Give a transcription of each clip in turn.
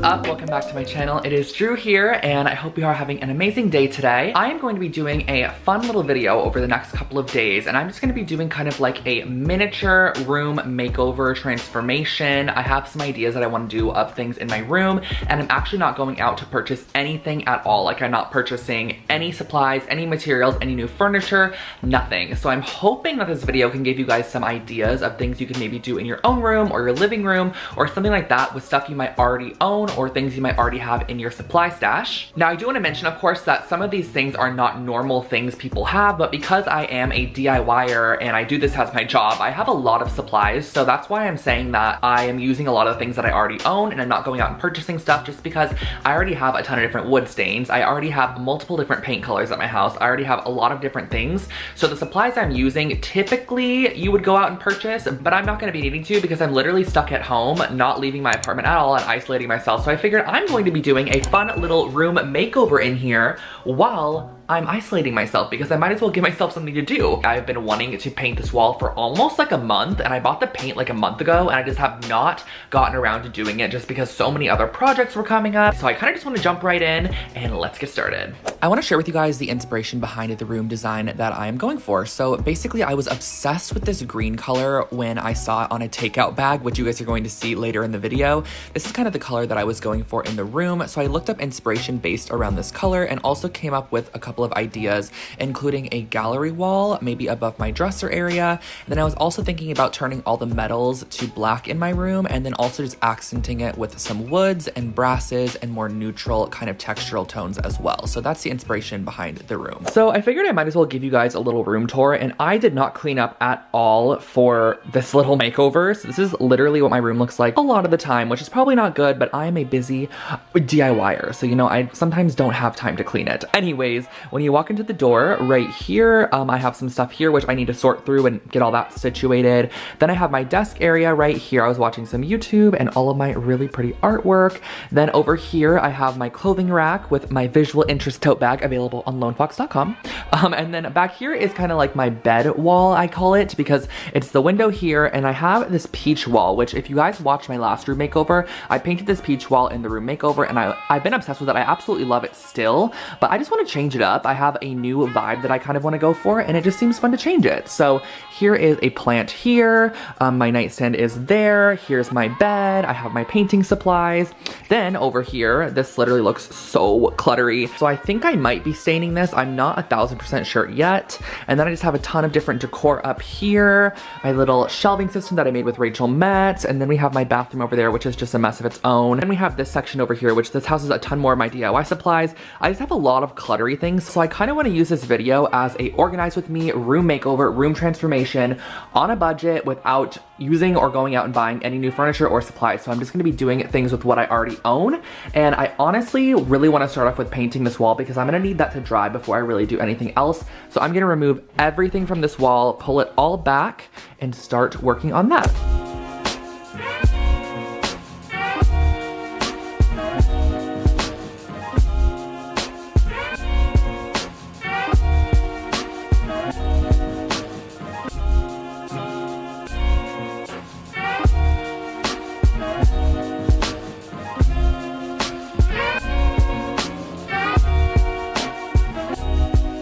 up? Welcome back to my channel. It is Drew here, and I hope you are having an amazing day today. I am going to be doing a fun little video over the next couple of days, and I'm just going to be doing kind of like a miniature room makeover transformation. I have some ideas that I want to do of things in my room, and I'm actually not going out to purchase anything at all. Like, I'm not purchasing any supplies, any materials, any new furniture, nothing. So I'm hoping that this video can give you guys some ideas of things you can maybe do in your own room or your living room or something like that with stuff you might already own or things you might already have in your supply stash. Now, I do want to mention, of course, that some of these things are not normal things people have, but because I am a DIYer and I do this as my job, I have a lot of supplies. So that's why I'm saying that I am using a lot of things that I already own, and I'm not going out and purchasing stuff just because I already have a ton of different wood stains. I already have multiple different paint colors at my house. I already have a lot of different things. So the supplies I'm using, typically you would go out and purchase, but I'm not going to be needing to because I'm literally stuck at home, not leaving my apartment at all and isolating myself. So I figured I'm going to be doing a fun little room makeover in here while I'm isolating myself, because I might as well give myself something to do. I've been wanting to paint this wall for almost like a month, and I bought the paint like a month ago, and I just have not gotten around to doing it just because so many other projects were coming up. So I kind of just want to jump right in and let's get started. I want to share with you guys the inspiration behind the room design that I am going for. So basically, I was obsessed with this green color when I saw it on a takeout bag, which you guys are going to see later in the video. This is kind of the color that I was going for in the room. So I looked up inspiration based around this color and also came up with a couple of ideas, including a gallery wall, maybe above my dresser area. And then I was also thinking about turning all the metals to black in my room, and then also just accenting it with some woods and brasses and more neutral kind of textural tones as well. So that's the inspiration behind the room. So I figured I might as well give you guys a little room tour, and I did not clean up at all for this little makeover. So this is literally what my room looks like a lot of the time, which is probably not good, but I am a busy DIYer. So, you know, I sometimes don't have time to clean it. Anyways, when you walk into the door right here, I have some stuff here which I need to sort through and get all that situated. Then I have my desk area right here. I was watching some YouTube and all of my really pretty artwork. Then over here I have my clothing rack with my visual interest tote bag available on lonefox.com. And then back here is kind of like my bed wall, I call it, because it's the window here, and I have this peach wall, which if you guys watched my last room makeover, I painted this peach wall in the room makeover, and I've been obsessed with it. I absolutely love it still, but I just want to change it up. I have a new vibe that I kind of want to go for, and it just seems fun to change it. So here is a plant here. My nightstand is there. Here's my bed. I have my painting supplies. Then over here, this literally looks so cluttery. So I think I might be staining this. I'm not 1000% sure yet. And then I just have a ton of different decor up here. My little shelving system that I made with Rachel Metz. And then we have my bathroom over there, which is just a mess of its own. And we have this section over here, which this houses a ton more of my DIY supplies. I just have a lot of cluttery things. So I kind of want to use this video as a organize with me room makeover, room transformation on a budget without using or going out and buying any new furniture or supplies. So I'm just going to be doing things with what I already own. And I honestly really want to start off with painting this wall because I'm going to need that to dry before I really do anything else. So I'm going to remove everything from this wall, pull it all back, and start working on that.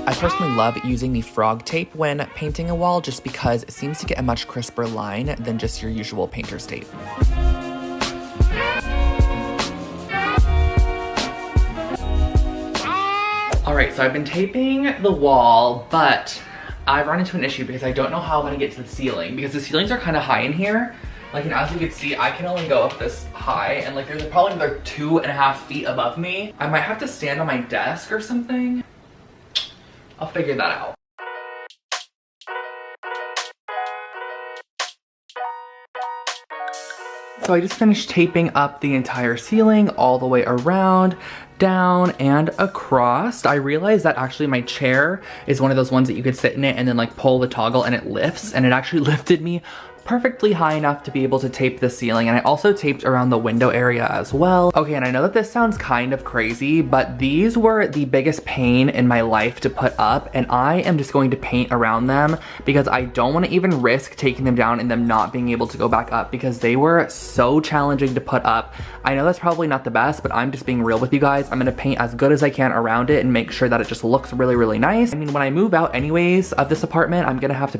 I personally love using the frog tape when painting a wall just because it seems to get a much crisper line than just your usual painter's tape. Alright, so I've been taping the wall, but I've run into an issue because I don't know how I'm going to get to the ceiling, because the ceilings are kind of high in here. Like, and as you can see, I can only go up this high, and like there's probably another 2.5 feet above me. I might have to stand on my desk or something. I'll figure that out. So I just finished taping up the entire ceiling all the way around, down, and across. I realized that actually my chair is one of those ones that you could sit in it and then like pull the toggle and it lifts, and it actually lifted me perfectly high enough to be able to tape the ceiling, and I also taped around the window area as well. Okay, and I know that this sounds kind of crazy, but these were the biggest pain in my life to put up, and I am just going to paint around them because I don't want to even risk taking them down and them not being able to go back up because they were so challenging to put up. I know that's probably not the best, but I'm just being real with you guys. I'm gonna paint as good as I can around it and make sure that it just looks really, really nice. I mean, when I move out anyways of this apartment, I'm gonna have to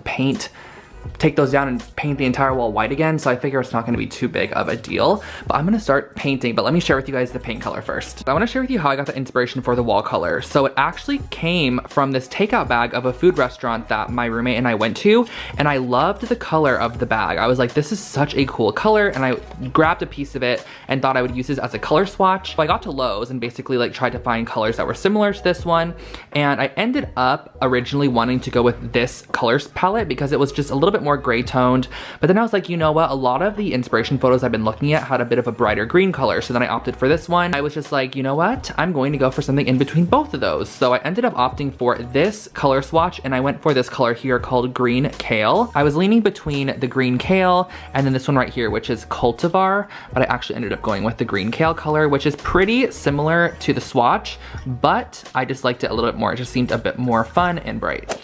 take those down and paint the entire wall white again, so I figure it's not gonna be too big of a deal. But I'm gonna start painting, but let me share with you guys the paint color first. I wanna share with you how I got the inspiration for the wall color. So it actually came from this takeout bag of a food restaurant that my roommate and I went to, and I loved the color of the bag. I was like, this is such a cool color, and I grabbed a piece of it and thought I would use this as a color swatch. So I got to Lowe's and basically like tried to find colors that were similar to this one, and I ended up originally wanting to go with this colors palette because it was just a little bit more gray toned, but then I was like, you know what, a lot of the inspiration photos I've been looking at had a bit of a brighter green color, so then I opted for this one. I was just like, you know what, I'm going to go for something in between both of those. So I ended up opting for this color swatch, and I went for this color here called Green Kale. I was leaning between the Green Kale and then this one right here, which is Cultivar, but I actually ended up going with the Green Kale color, which is pretty similar to the swatch, but I just liked it a little bit more. It just seemed a bit more fun and bright.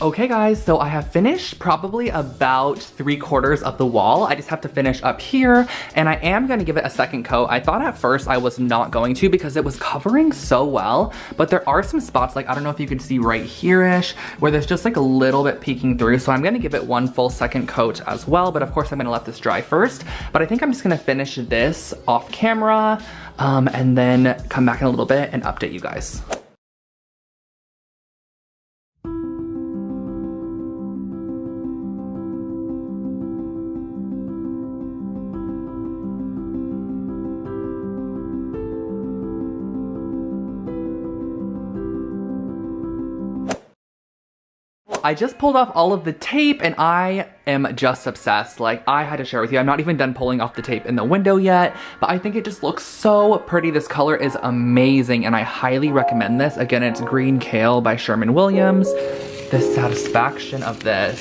Okay guys, so I have finished probably about 3/4 of the wall. I just have to finish up here, and I am gonna give it a second coat. I thought at first I was not going to because it was covering so well, but there are some spots, like I don't know if you can see right here-ish, where there's just like a little bit peeking through, so I'm gonna give it one full second coat as well, but of course I'm gonna let this dry first. But I think I'm just gonna finish this off camera, and then come back in a little bit and update you guys. I just pulled off all of the tape and I am just obsessed. Like, I had to share with you, I'm not even done pulling off the tape in the window yet, but I think it just looks so pretty. This color is amazing and I highly recommend this. Again, it's Green Kale by Sherman Williams. The satisfaction of this.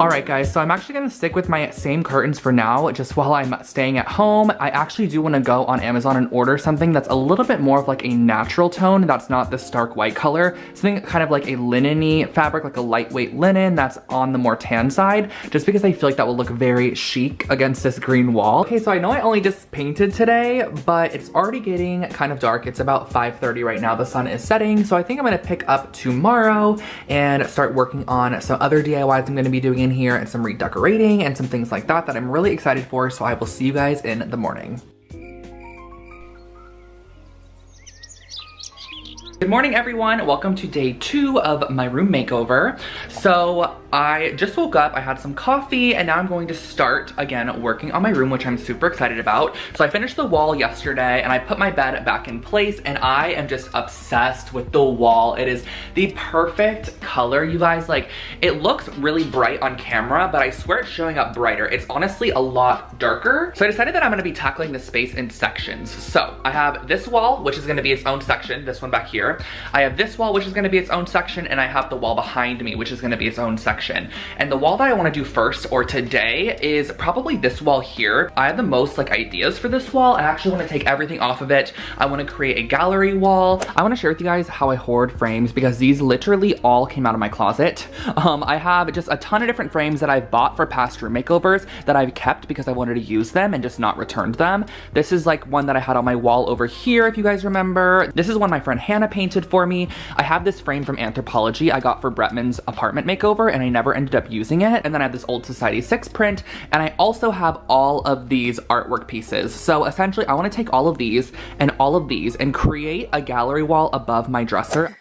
Alright guys, so I'm actually gonna stick with my same curtains for now, just while I'm staying at home. I actually do wanna go on Amazon and order something that's a little bit more of like a natural tone, that's not the stark white color. Something kind of like a linen-y fabric, like a lightweight linen that's on the more tan side, just because I feel like that will look very chic against this green wall. Okay, so I know I only just painted today, but it's already getting kind of dark. It's about 5:30 right now, the sun is setting, so I think I'm gonna pick up tomorrow and start working on some other DIYs I'm gonna be doing in here and some redecorating and some things like that I'm really excited for, so I will see you guys in the morning. Good morning everyone, welcome to day 2 of my room makeover. So I just woke up, I had some coffee, and now I'm going to start again working on my room, which I'm super excited about. So I finished the wall yesterday and I put my bed back in place, and I am just obsessed with the wall. It is the perfect color, you guys. Like, it looks really bright on camera, but I swear it's showing up brighter. It's honestly a lot darker. So I decided that I'm gonna be tackling the space in sections. So I have this wall, which is gonna be its own section, this one back here. here. I have this wall, which is gonna be its own section, and I have the wall behind me, which is gonna be its own section. And the wall that I wanna do first, or today, is probably this wall here. I have the most like ideas for this wall. I actually wanna take everything off of it. I wanna create a gallery wall. I wanna share with you guys how I hoard frames because these literally all came out of my closet. I have just a ton of different frames that I've bought for past room makeovers that I've kept because I wanted to use them and just not returned them. This is like one that I had on my wall over here, if you guys remember. This is one my friend Hannah painted for me. I have this frame from Anthropology I got for Bretman's apartment makeover and I never ended up using it. And then I have this Old Society 6 print, and I also have all of these artwork pieces. So essentially I want to take all of these and create a gallery wall above my dresser.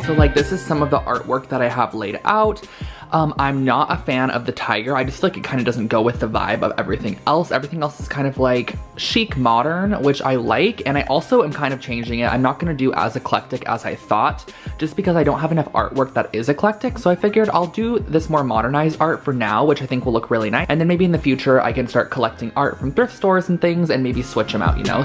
So like this is some of the artwork that I have laid out. I'm not a fan of the tiger. I just feel like it kind of doesn't go with the vibe of everything else. Everything else is kind of like chic modern, which I like. And I also am kind of changing it. I'm not gonna do as eclectic as I thought, just because I don't have enough artwork that is eclectic. So I figured I'll do this more modernized art for now, which I think will look really nice. And then maybe in the future, I can start collecting art from thrift stores and things and maybe switch them out, you know?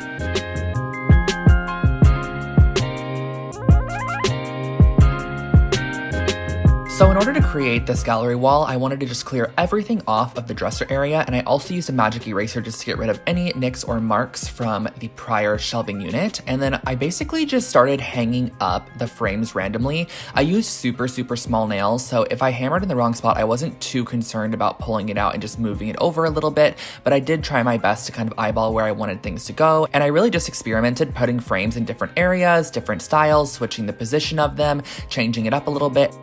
So in order to create this gallery wall, I wanted to just clear everything off of the dresser area, and I also used a magic eraser just to get rid of any nicks or marks from the prior shelving unit. And then I basically just started hanging up the frames randomly. I used super small nails, so if I hammered in the wrong spot, I wasn't too concerned about pulling it out and just moving it over a little bit, but I did try my best to kind of eyeball where I wanted things to go. And I really just experimented putting frames in different areas, different styles, switching the position of them, changing it up a little bit.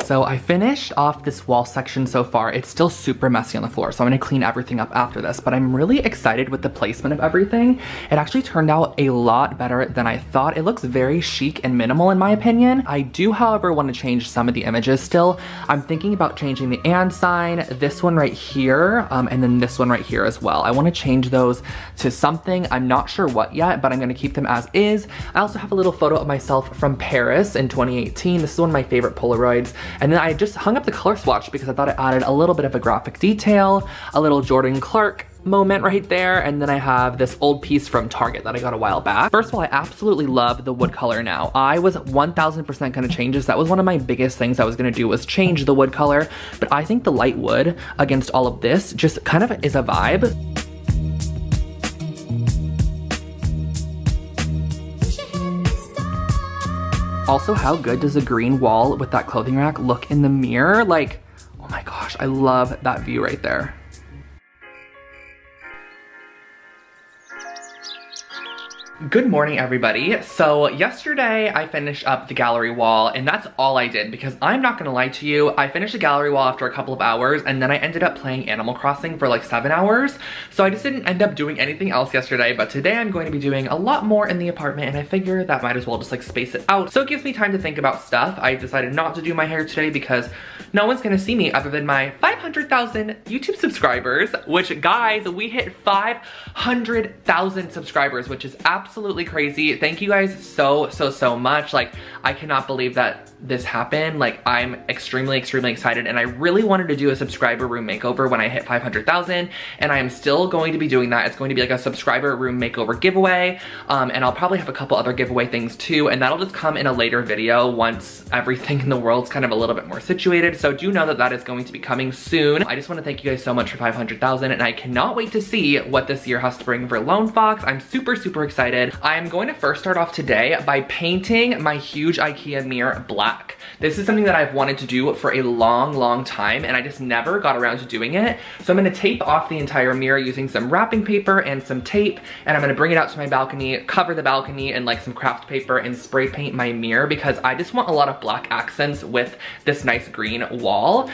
So I finished off this wall section so far. It's still super messy on the floor, so I'm gonna clean everything up after this, but I'm really excited with the placement of everything. It actually turned out a lot better than I thought. It looks very chic and minimal in my opinion. I do, however, want to change some of the images still. I'm thinking about changing the and sign, this one right here, and then this one right here as well. I want to change those to something. I'm not sure what yet, but I'm gonna keep them as is. I also have a little photo of myself from Paris in 2018. This is one of my favorite Polaroids. And then I just hung up the color swatch because I thought it added a little bit of a graphic detail, a little Jordan Clark moment right there. And then I have this old piece from Target that I got a while back. First of all, I absolutely love the wood color now. I was 1000% gonna change this. That was one of my biggest things I was gonna do, was change the wood color. But I think the light wood against all of this just kind of is a vibe. Also, how good does a green wall with that clothing rack look in the mirror? Like, oh my gosh, I love that view right there. Good morning, everybody. So yesterday I finished up the gallery wall, and that's all I did because I'm not gonna lie to you, I finished the gallery wall after a couple of hours and then I ended up playing Animal Crossing for like 7 hours. So I just didn't end up doing anything else yesterday, but today I'm going to be doing a lot more in the apartment, and I figure that might as well just like space it out. So it gives me time to think about stuff. I decided not to do my hair today because no one's gonna see me other than my 500,000 YouTube subscribers, which guys, we hit 500,000 subscribers, which is absolutely crazy. Thank you guys so much. Like, I cannot believe that this happened. Like, I'm extremely excited, and I really wanted to do a subscriber room makeover when I hit 500,000, and I am still going to be doing that. It's going to be like a subscriber room makeover giveaway, and I'll probably have a couple other giveaway things too, and that'll just come in a later video once everything in the world's kind of a little bit more situated. So do know that that is going to be coming soon. I just want to thank you guys so much for 500,000, and I cannot wait to see what this year has to bring for Lone Fox. I'm super excited. I'm going to first start off today by painting my huge IKEA mirror black. This is something that I've wanted to do for a long time, and I just never got around to doing it. So I'm gonna tape off the entire mirror using some wrapping paper and some tape, and I'm gonna bring it out to my balcony, cover the balcony in like some craft paper, and spray paint my mirror because I just want a lot of black accents with this nice green wall.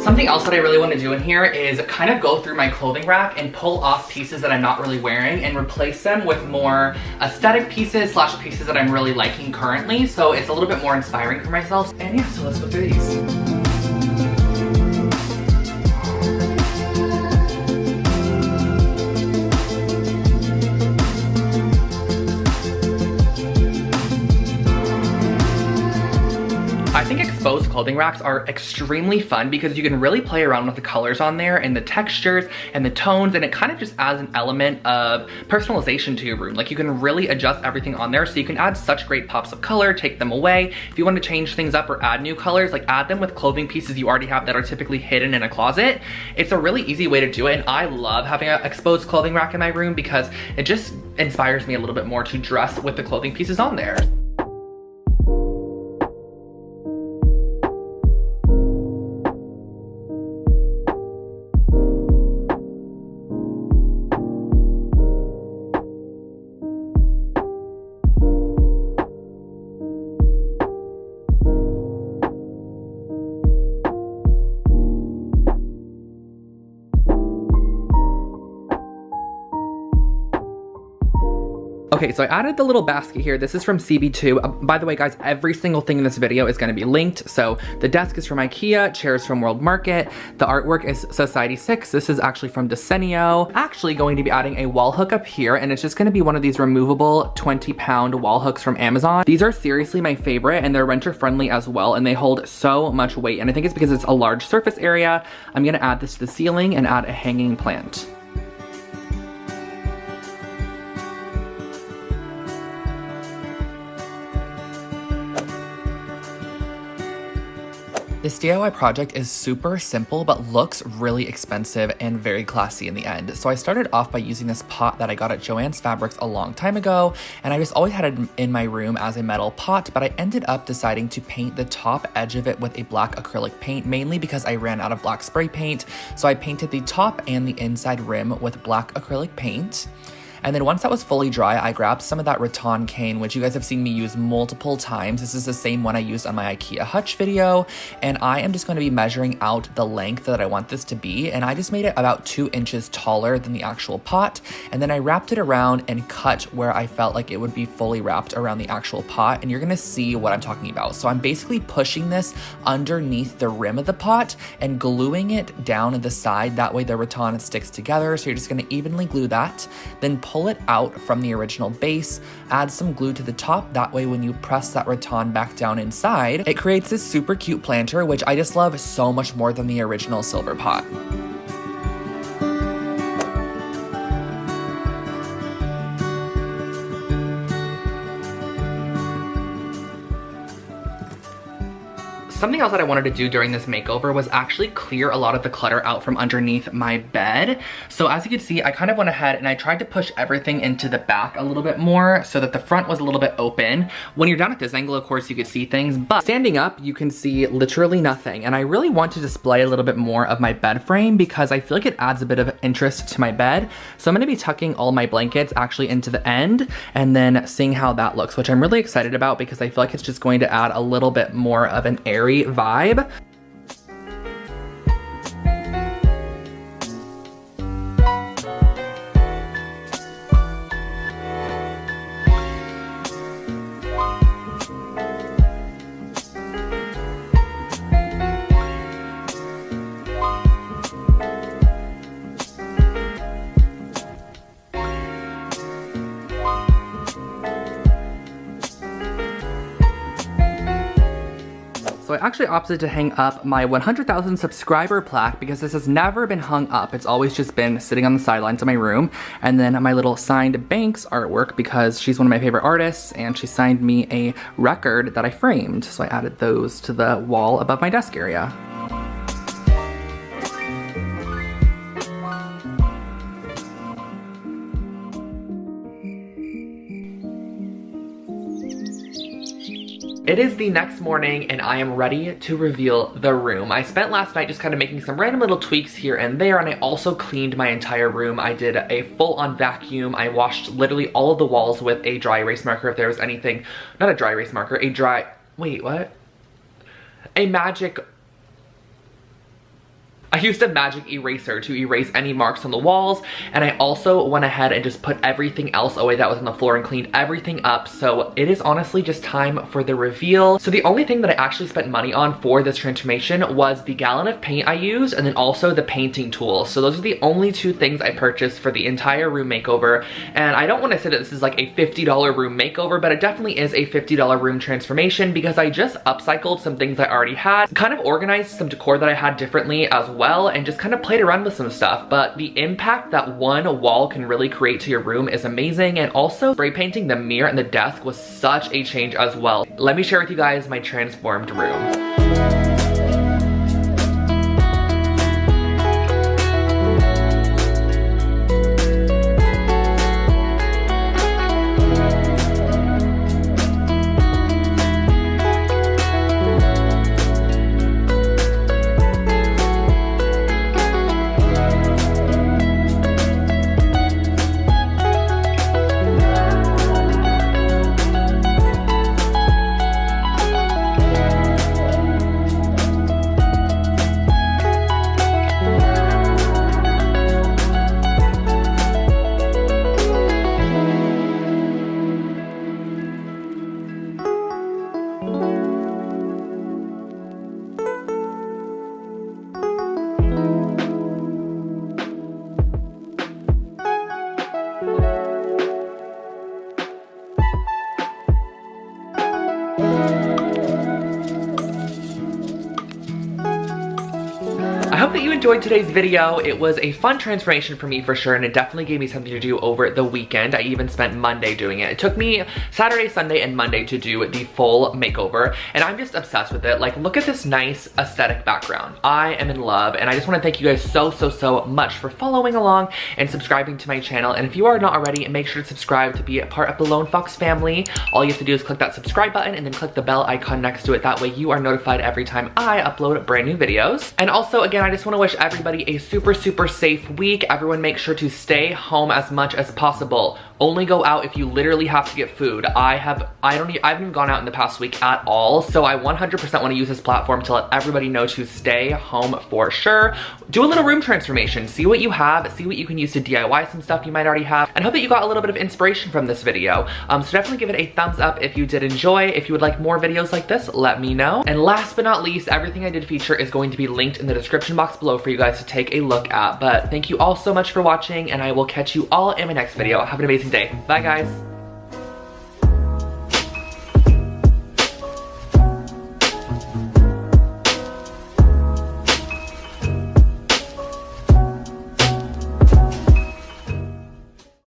Something else that I really want to do in here is kind of go through my clothing rack and pull off pieces that I'm not really wearing and replace them with more aesthetic pieces / pieces that I'm really liking currently. So it's a little bit more inspiring for myself. And yeah, so let's go through these. I think exposed clothing racks are extremely fun because you can really play around with the colors on there and the textures and the tones, and it kind of just adds an element of personalization to your room. Like, you can really adjust everything on there, so you can add such great pops of color, take them away. If you want to change things up or add new colors, like add them with clothing pieces you already have that are typically hidden in a closet. It's a really easy way to do it, and I love having an exposed clothing rack in my room because it just inspires me a little bit more to dress with the clothing pieces on there. Okay, so I added the little basket here. This is from CB2. By the way, guys, every single thing in this video is gonna be linked. So the desk is from IKEA, chairs from World Market. The artwork is Society 6. This is actually from Desenio. Actually going to be adding a wall hook up here, and it's just gonna be one of these removable 20-pound wall hooks from Amazon. These are seriously my favorite, and they're renter friendly as well, and they hold so much weight. And I think it's because it's a large surface area. I'm gonna add this to the ceiling and add a hanging plant. This DIY project is super simple, but looks really expensive and very classy in the end. So I started off by using this pot that I got at Joann's Fabrics a long time ago, and I just always had it in my room as a metal pot, but I ended up deciding to paint the top edge of it with a black acrylic paint, mainly because I ran out of black spray paint. So I painted the top and the inside rim with black acrylic paint. And then once that was fully dry, I grabbed some of that rattan cane, which you guys have seen me use multiple times. This is the same one I used on my IKEA hutch video. And I am just going to be measuring out the length that I want this to be. And I just made it about 2 inches taller than the actual pot. And then I wrapped it around and cut where I felt like it would be fully wrapped around the actual pot. And you're going to see what I'm talking about. So I'm basically pushing this underneath the rim of the pot and gluing it down at the side. That way the rattan sticks together. So you're just going to evenly glue that. Then pull it out from the original base, add some glue to the top. That way when you press that rattan back down inside, it creates this super cute planter, which I just love so much more than the original silver pot. Something else that I wanted to do during this makeover was actually clear a lot of the clutter out from underneath my bed. So as you can see, I kind of went ahead and I tried to push everything into the back a little bit more so that the front was a little bit open. When you're down at this angle, of course, you could see things, but standing up, you can see literally nothing. And I really want to display a little bit more of my bed frame because I feel like it adds a bit of interest to my bed. So I'm gonna be tucking all my blankets actually into the end and then seeing how that looks, which I'm really excited about because I feel like it's just going to add a little bit more of an airy vibe. So I actually opted to hang up my 100,000 subscriber plaque because this has never been hung up. It's always just been sitting on the sidelines of my room. And then my little signed Banks artwork because she's one of my favorite artists and she signed me a record that I framed. So I added those to the wall above my desk area. It is the next morning and I am ready to reveal the room. I spent last night just kind of making some random little tweaks here and there, and I also cleaned my entire room. I did a full-on vacuum. I washed literally all of the walls with a dry erase marker if there was anything, not a dry erase marker, wait, what? A magic I used a magic eraser to erase any marks on the walls, and I also went ahead and just put everything else away that was on the floor and cleaned everything up. So it is honestly just time for the reveal. So the only thing that I actually spent money on for this transformation was the gallon of paint I used, and then also the painting tools. So those are the only two things I purchased for the entire room makeover. And I don't want to say that this is like a $50 room makeover, but it definitely is a $50 room transformation because I just upcycled some things I already had, kind of organized some decor that I had differently as well, and just kind of played around with some stuff. But the impact that one wall can really create to your room is amazing, and also spray painting the mirror and the desk was such a change as well. Let me share with you guys my transformed room. I hope that you enjoyed today's video. It was a fun transformation for me for sure, and it definitely gave me something to do over the weekend. I even spent Monday doing it. It took me Saturday, Sunday, and Monday to do the full makeover, and I'm just obsessed with it. Like, look at this nice aesthetic background. I am in love, and I just want to thank you guys so much for following along and subscribing to my channel. And if you are not already, make sure to subscribe to be a part of the Lone Fox family. All you have to do is click that subscribe button and then click the bell icon next to it. That way you are notified every time I upload brand new videos. And also, again, I just want to wish everybody a super safe week. Everyone make sure to stay home as much as possible. Only go out if you literally have to get food. I haven't even gone out in the past week at all, so I 100% want to use this platform to let everybody know to stay home for sure. Do a little room transformation. See what you have, see what you can use to DIY some stuff you might already have, and hope that you got a little bit of inspiration from this video. So definitely give it a thumbs up if you did enjoy. If you would like more videos like this, let me know. And last but not least, everything I did feature is going to be linked in the description box below for you guys to take a look at. But thank you all so much for watching, and I will catch you all in my next video. Have an amazing day. Bye guys.